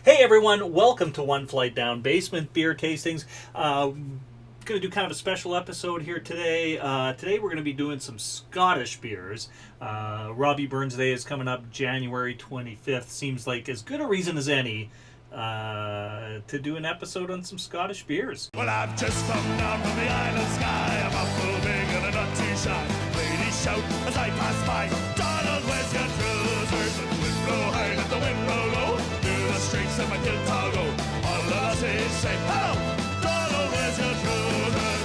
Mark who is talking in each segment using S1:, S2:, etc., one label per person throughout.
S1: Hey everyone, welcome to One Flight Down Basement Beer Tastings. Going to do kind of a special episode here today. Today we're going to be doing some Scottish beers. Robbie Burns Day is coming up January 25th. Seems like as good a reason as any to do an episode on some Scottish beers.
S2: Well, I've just come down from the island sky. I'm a full big and a not too shy. Ladies shout as I pass by. Donald, where's your trousers? And the wind blow high and the wind blow low. Do the streets of my guitar go. All the lasses say, hello, Donald, where's your trousers?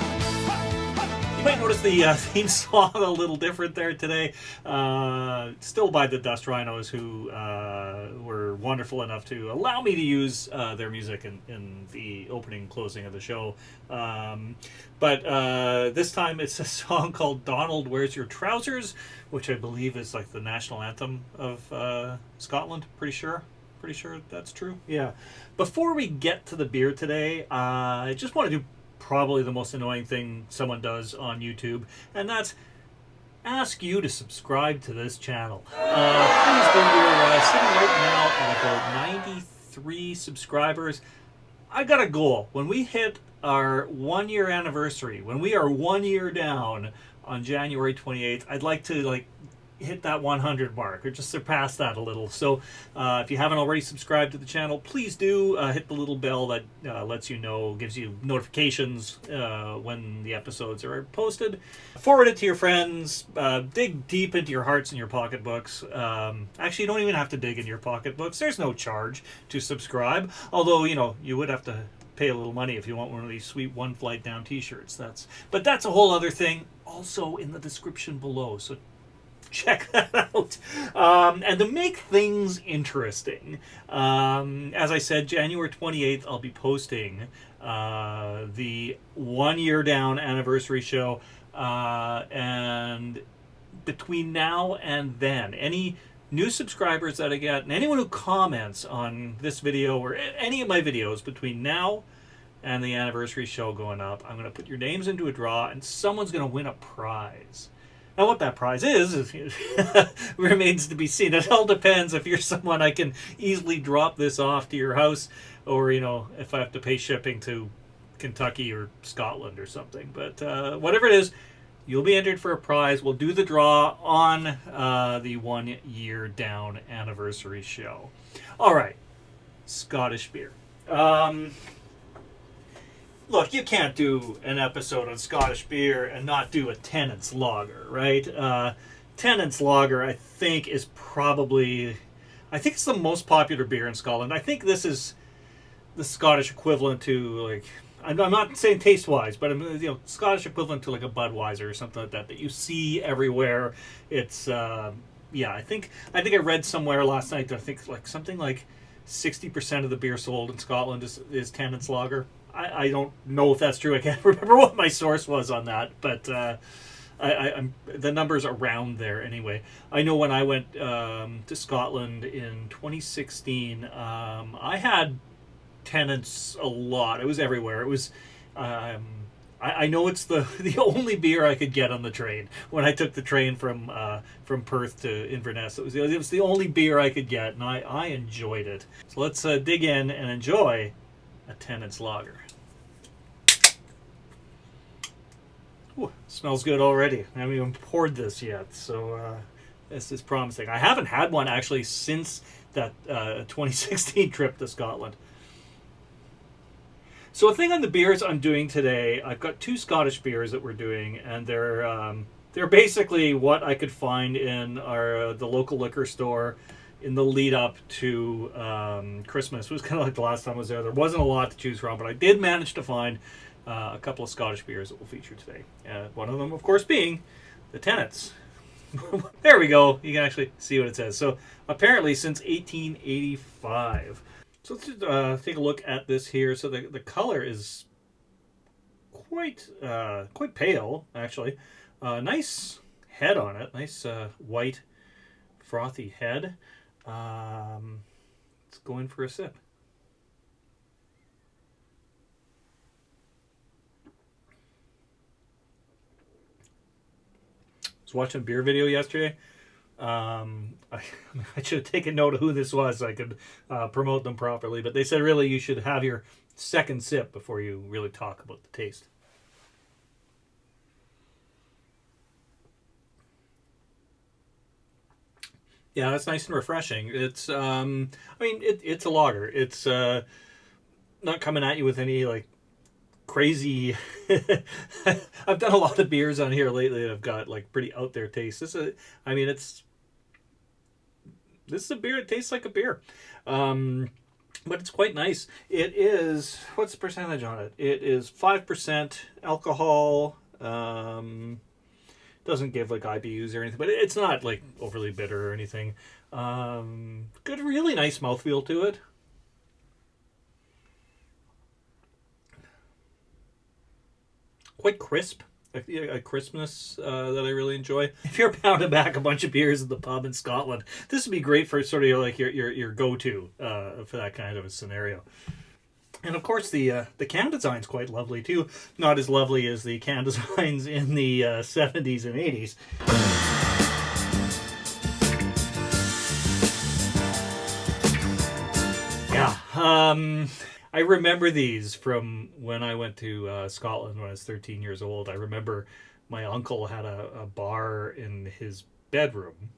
S1: You might notice the theme song a little different there today. Still by the Dust Rhinos, who were wonderful enough to allow me to use their music in the opening and closing of the show. But this time it's a song called Donald, Where's Your Trousers, which I believe is like the national anthem of Scotland. Pretty sure that's true. Yeah. Before we get to the beer today, I just want to do probably the most annoying thing someone does on YouTube, and that's ask you to subscribe to this channel. Please do. We're sitting right now at about 93 subscribers. I got a goal. When we hit our 1 year anniversary, when we are 1 year down on January 28th, I'd like to hit that 100 mark or just surpass that a little. So if you haven't already subscribed to the channel, please do hit the little bell that lets you know, gives you notifications when the episodes are posted. Forward it to your friends. Dig deep into your hearts and your pocketbooks. Actually, you don't even have to dig in your pocketbooks. There's no charge to subscribe, although you would have to pay a little money if you want one of these sweet One Flight Down t-shirts. But that's a whole other thing, also in the description below, so check that out. And to make things interesting, as I said, January 28th, I'll be posting the 1 year down anniversary show. And between now and then, any new subscribers that I get, and anyone who comments on this video or any of my videos between now and the anniversary show going up, I'm going to put your names into a draw, and someone's going to win a prize. Now, what that prize is remains to be seen. It all depends if you're someone I can easily drop this off to your house, or, if I have to pay shipping to Kentucky or Scotland or something. But whatever it is, you'll be entered for a prize. We'll do the draw on the 1 year down anniversary show. All right, Scottish beer. Look, you can't do an episode on Scottish beer and not do a Tennent's lager, right? Tennent's lager, I think, is probably... I think it's the most popular beer in Scotland. I think this is the Scottish equivalent to, I'm not saying taste-wise, but Scottish equivalent to a Budweiser or something like that you see everywhere. It's, I think I read somewhere last night that I think something like 60% of the beer sold in Scotland is Tennent's lager. I don't know if that's true. I can't remember what my source was on that, but I'm the numbers around there anyway. I know when I went to Scotland in 2016, I had Tennent's a lot. It was everywhere. It was. I know it's the only beer I could get on the train when I took the train from Perth to Inverness. It was the only beer I could get, and I enjoyed it. So let's dig in and enjoy a Tennent's lager. Ooh, smells good already. I haven't even poured this yet, so this is promising. I haven't had one actually since that 2016 trip to Scotland. So a thing on the beers I'm doing today, I've got two Scottish beers that we're doing, and they're basically what I could find in the local liquor store in the lead up to Christmas. It was kind of like the last time I was there. There wasn't a lot to choose from, but I did manage to find a couple of Scottish beers that we'll feature today. One of them, of course, being the Tennent's. There we go. You can actually see what it says. So apparently since 1885. So let's take a look at this here. So the color is quite pale, actually. Nice head on it. Nice white frothy head. Let's go in for a sip. I was watching a beer video yesterday. I should have taken note of who this was so I could promote them properly. But they said really you should have your second sip before you really talk about the taste. Yeah, that's nice and refreshing. It's, it's a lager. It's not coming at you with any like crazy. I've done a lot of beers on here lately that have got like pretty out there taste. This is a beer that tastes like a beer. But it's quite nice. It is, what's the percentage on it? It is 5% alcohol. Doesn't give like IBUs or anything, but it's not like overly bitter or anything. Good, really nice mouthfeel to it. Quite crisp. A crispness that I really enjoy. If you're pounding back a bunch of beers at the pub in Scotland, this would be great for sort of like your go-to for that kind of a scenario. And of course, the can design's quite lovely too. Not as lovely as the can designs in the 70s and 80s. Yeah. I remember these from when I went to Scotland when I was 13 years old. I remember my uncle had a bar in his bedroom.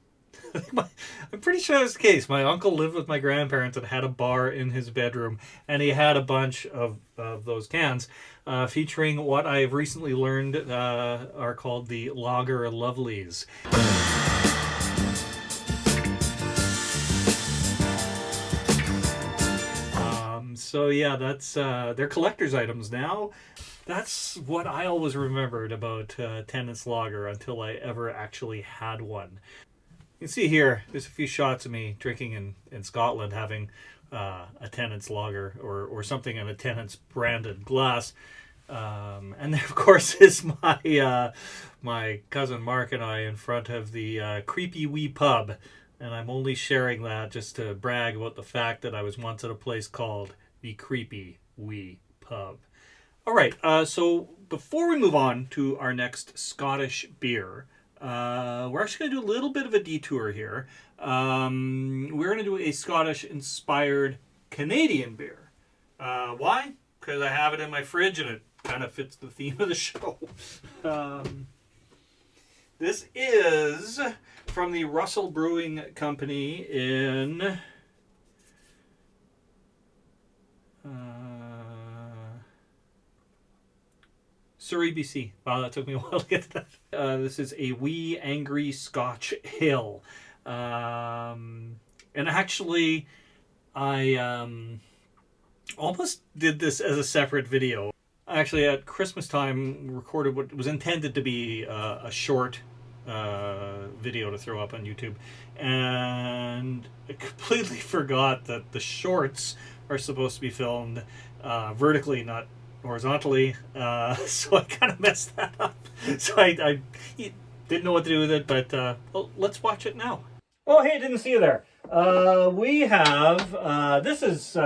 S1: I'm pretty sure that's the case. My uncle lived with my grandparents and had a bar in his bedroom, and he had a bunch of those cans featuring what I've recently learned are called the Lager Lovelies. So yeah, that's they're collector's items now. That's what I always remembered about Tennent's Lager until I ever actually had one. You can see here, there's a few shots of me drinking in Scotland, having a Tennent's Lager or something in a Tennent's branded glass. And there, of course, is my cousin Mark and I in front of the Creepy Wee Pub. And I'm only sharing that just to brag about the fact that I was once at a place called the Creepy Wee Pub. All right, so before we move on to our next Scottish beer, we're actually going to do a little bit of a detour here. We're going to do a Scottish-inspired Canadian beer. Why? Because I have it in my fridge and it kind of fits the theme of the show. This is from the Russell Brewing Company in Surrey, BC. Wow, that took me a while to get to that. This is a Wee Angry Scotch Ale. And actually, I almost did this as a separate video. Actually, at Christmas time, recorded what was intended to be a short video to throw up on YouTube. And I completely forgot that the shorts are supposed to be filmed vertically, not horizontally, so I kind of messed that up. So I didn't know what to do with it, but well, let's watch it now. Oh, hey, didn't see you there. We have, this is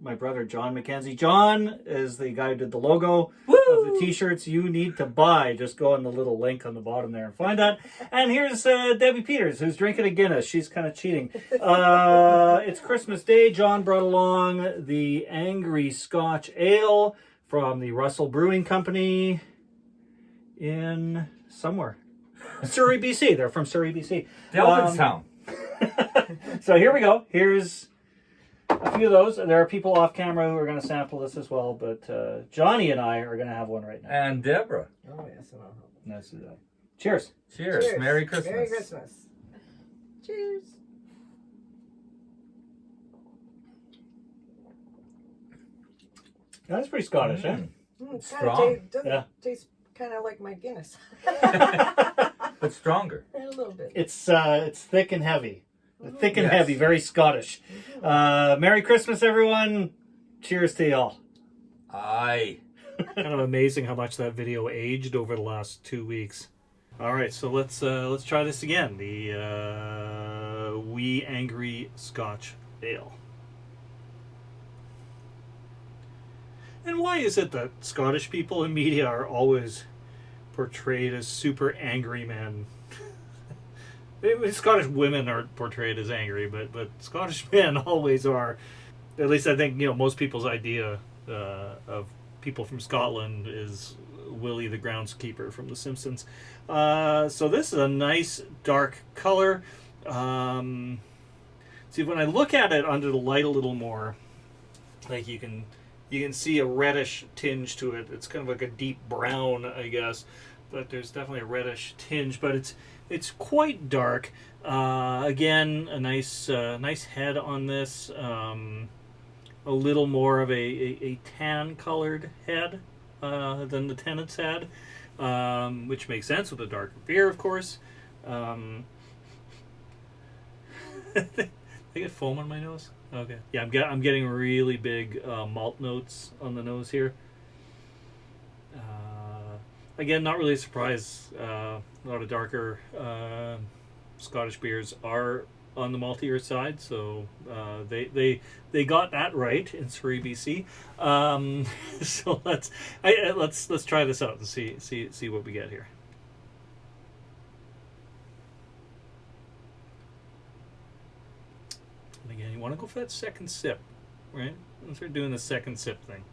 S1: my brother John McKenzie. John is the guy who did the logo of the t-shirts you need to buy. Just go on the little link on the bottom there and find that. And here's Debbie Peters, who's drinking a Guinness. She's kind of cheating. It's Christmas Day. John brought along the Angry Scotch Ale from the Russell Brewing Company in somewhere. Surrey, BC. They're from Surrey, BC.
S3: Delvinstown.
S1: So here we go. Here's a few of those. There are people off camera who are going to sample this as well, but Johnny and I are going to have one right now.
S3: And Deborah.
S4: Oh, yes, and I'll help.
S1: Nice to that. Cheers.
S3: Cheers. Merry Christmas.
S4: Merry Christmas. Cheers.
S1: That's pretty Scottish, eh?
S4: It's
S3: Strong.
S4: Doesn't taste kind of like my Guinness.
S3: But stronger.
S4: A little bit.
S1: It's thick and heavy. Thick and
S3: Yes.
S1: heavy, very Scottish. Merry Christmas, everyone. Cheers to y'all.
S3: Aye.
S1: Kind of amazing how much that video aged over the last 2 weeks. All right, so let's try this again. The Wee Angry Scotch Ale. And why is it that Scottish people in media are always portrayed as super angry men? Scottish women are portrayed as angry, but Scottish men always are. At least I think most people's idea of people from Scotland is Willie the groundskeeper from The Simpsons. So this is a nice dark color. See, when I look at it under the light a little more, like you can see a reddish tinge to it. It's kind of like a deep brown, I guess, but there's definitely a reddish tinge. But it's quite dark. Again, a nice head on this. A little more of a tan colored head than the Tennent's had, which makes sense with a darker beer, of course. I get foam on my nose. Okay, yeah, I'm getting really big malt notes on the nose here. Again, not really a surprise. A lot of darker Scottish beers are on the maltier side, so they got that right in Surrey, BC. So let's try this out and see what we get here. And again, you want to go for that second sip, right? Let's start doing the second sip thing.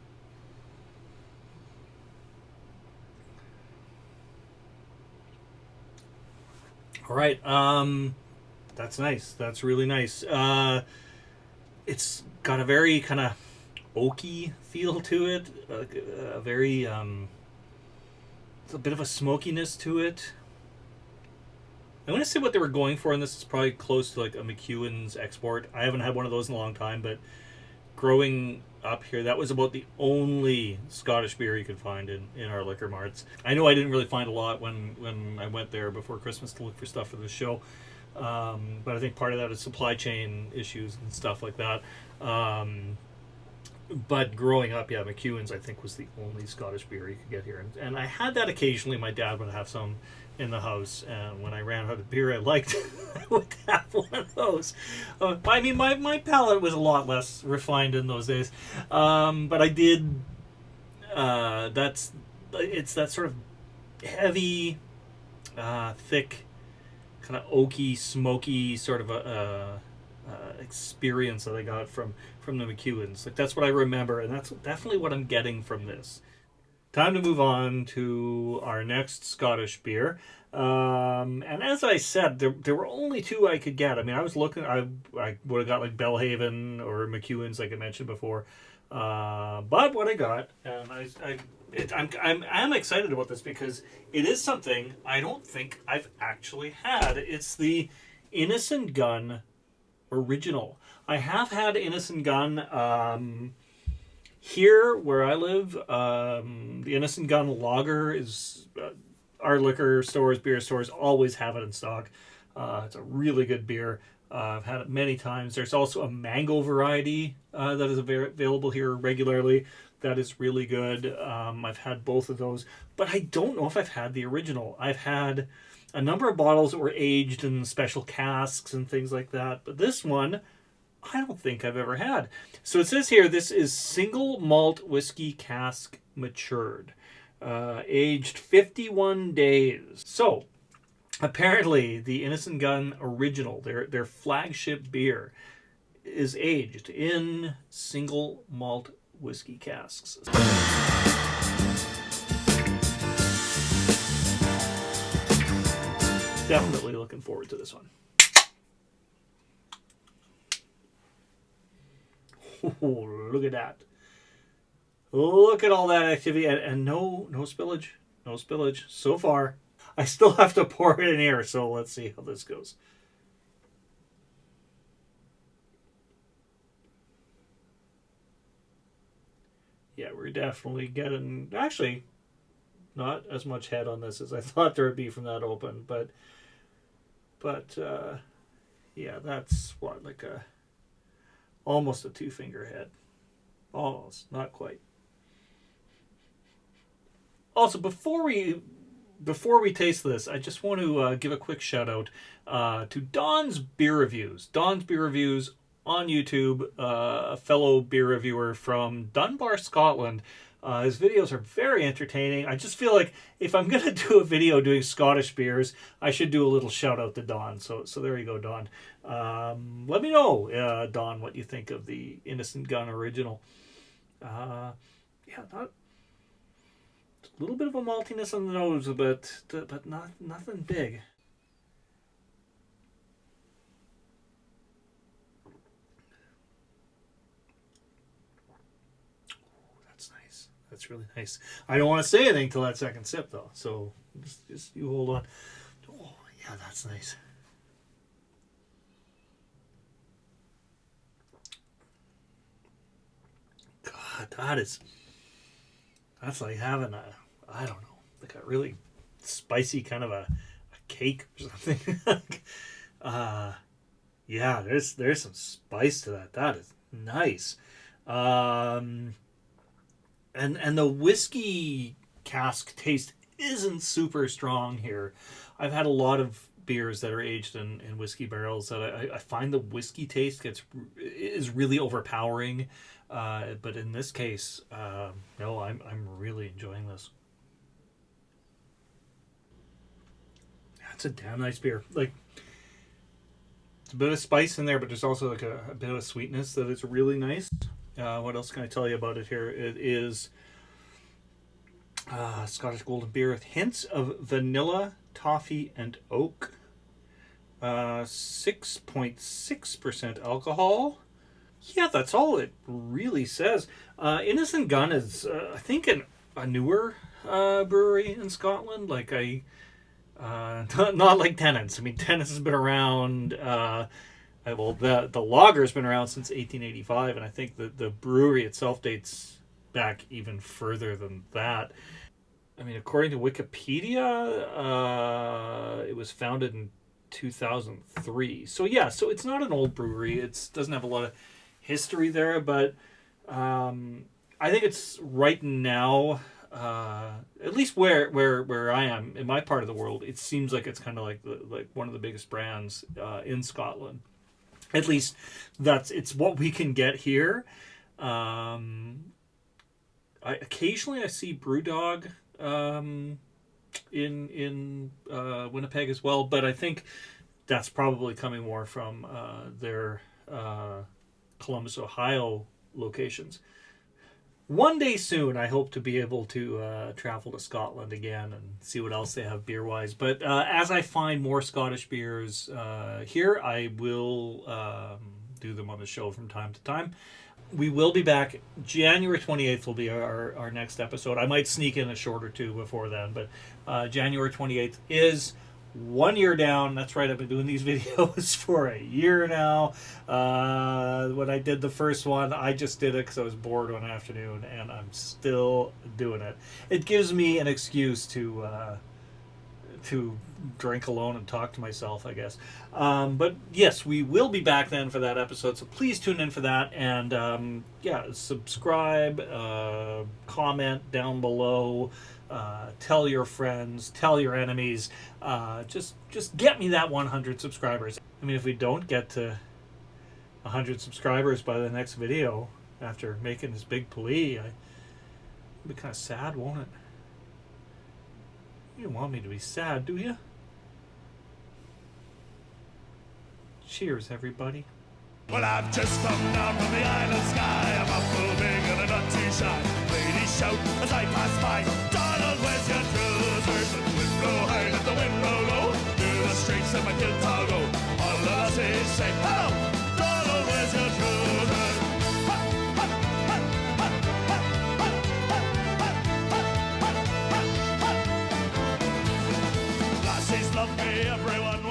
S1: All right. That's nice. That's really nice. It's got a very kind of oaky feel to it. A very, it's a bit of a smokiness to it. I'm going to say what they were going for, and this is probably close to like a McEwen's export. I haven't had one of those in a long time, but growing up here, that was about the only Scottish beer you could find in our liquor marts. I know I didn't really find a lot when I went there before Christmas to look for stuff for the show. But I think part of that is supply chain issues and stuff like that. But growing up, yeah, McEwen's I think was the only Scottish beer you could get here. And I had that occasionally. My dad would have some in the house, and when I ran out of beer I liked, I would have one of those. I mean, my palate was a lot less refined in those days. But I did, it's that sort of heavy, thick, kind of oaky, smoky sort of a experience that I got from the McEwen's. Like, that's what I remember, and that's definitely what I'm getting from this. Time to move on to our next Scottish beer. And as I said, there were only two I could get. I mean, I was looking, I would have got like Belhaven or McEwen's, like I mentioned before. But what I got, and I'm excited about this because it is something I don't think I've actually had. It's the Innis Gunn Original. I have had Innis Gunn here where I live. The Innis Gunn Lager is our liquor stores, beer stores always have it in stock. It's a really good beer. I've had it many times. There's also a mango variety that is available here regularly. That is really good. I've had both of those, but I don't know if I've had the original. I've had a number of bottles that were aged in special casks and things like that, but this one I don't think I've ever had. So it says here this is single malt whiskey cask matured, aged 51 days. So apparently the Innis Gunn Original, their flagship beer, is aged in single malt whiskey casks. Definitely looking forward to this one. Oh, look at that. Look at all that activity, and no spillage. No spillage so far. I still have to pour it in here, so let's see how this goes. Yeah, we're definitely getting, actually, not as much head on this as I thought there would be from that open, but yeah, that's what, like almost a 2-finger head. Almost, not quite. Also, before we taste this, I just want to give a quick shout out to Don's Beer Reviews. Don's Beer Reviews on YouTube, a fellow beer reviewer from Dunbar, Scotland. His videos are very entertaining. I just feel like if I'm going to do a video doing Scottish beers, I should do a little shout out to Don. So there you go, Don. Let me know, Don, what you think of the Innis Gunn original. Yeah, a little bit of a maltiness on the nose, but nothing big. That's really nice. I don't want to say anything till that second sip, though. So just you hold on. Oh, yeah, that's nice. God, that's like having I don't know, like a really spicy kind of a cake or something. Yeah, there's some spice to that. That is nice. And the whiskey cask taste isn't super strong here. I've had a lot of beers that are aged in whiskey barrels that I find the whiskey taste is really overpowering. But in this case, no, I'm really enjoying this. That's a damn nice beer. Like, it's a bit of spice in there, but there's also like a bit of sweetness that is really nice. What else can I tell you about it here? It is Scottish Golden Beer with hints of vanilla, toffee, and oak. 6.6% alcohol. Yeah, that's all it really says. Innis Gunn is, I think, a newer brewery in Scotland. Like not like Tennent's. I mean, Tennent's has been around. Well, the lager's been around since 1885, and I think the brewery itself dates back even further than that. I mean, according to Wikipedia, it was founded in 2003. So yeah, so it's not an old brewery. It doesn't have a lot of history there, but I think it's right now, at least where I am in my part of the world, it seems like it's kind of like one of the biggest brands in Scotland. At least it's what we can get here. Occasionally I see Brewdog in Winnipeg as well, but I think that's probably coming more from their Columbus, Ohio locations. One day soon, I hope to be able to travel to Scotland again and see what else they have beer-wise. But as I find more Scottish beers here, I will do them on the show from time to time. We will be back. January 28th will be our next episode. I might sneak in a short or two before then, but January 28th is 1 year down. That's right, I've been doing these videos for a year now. When I did the first one, I just did it because I was bored one afternoon, and I'm still doing it. It gives me an excuse to drink alone and talk to myself, I guess. But yes, we will be back then for that episode, so please tune in for that. And yeah, subscribe, comment down below. Tell your friends, tell your enemies, just get me that 100 subscribers. I mean, if we don't get to 100 subscribers by the next video after making this big plea, it'll be kind of sad, won't it? You don't want me to be sad, do you? Cheers, everybody.
S2: Well, I've just come down from the island sky. I'm up moving and I'm not too shy. Ladies shout as I pass by. Donald, where's your trousers? Let the wind blow high, let the wind blow low. Do the streets and my kilt I'll go. All the lassies say, hello! Donald, where's your trousers? Lassies love me, everyone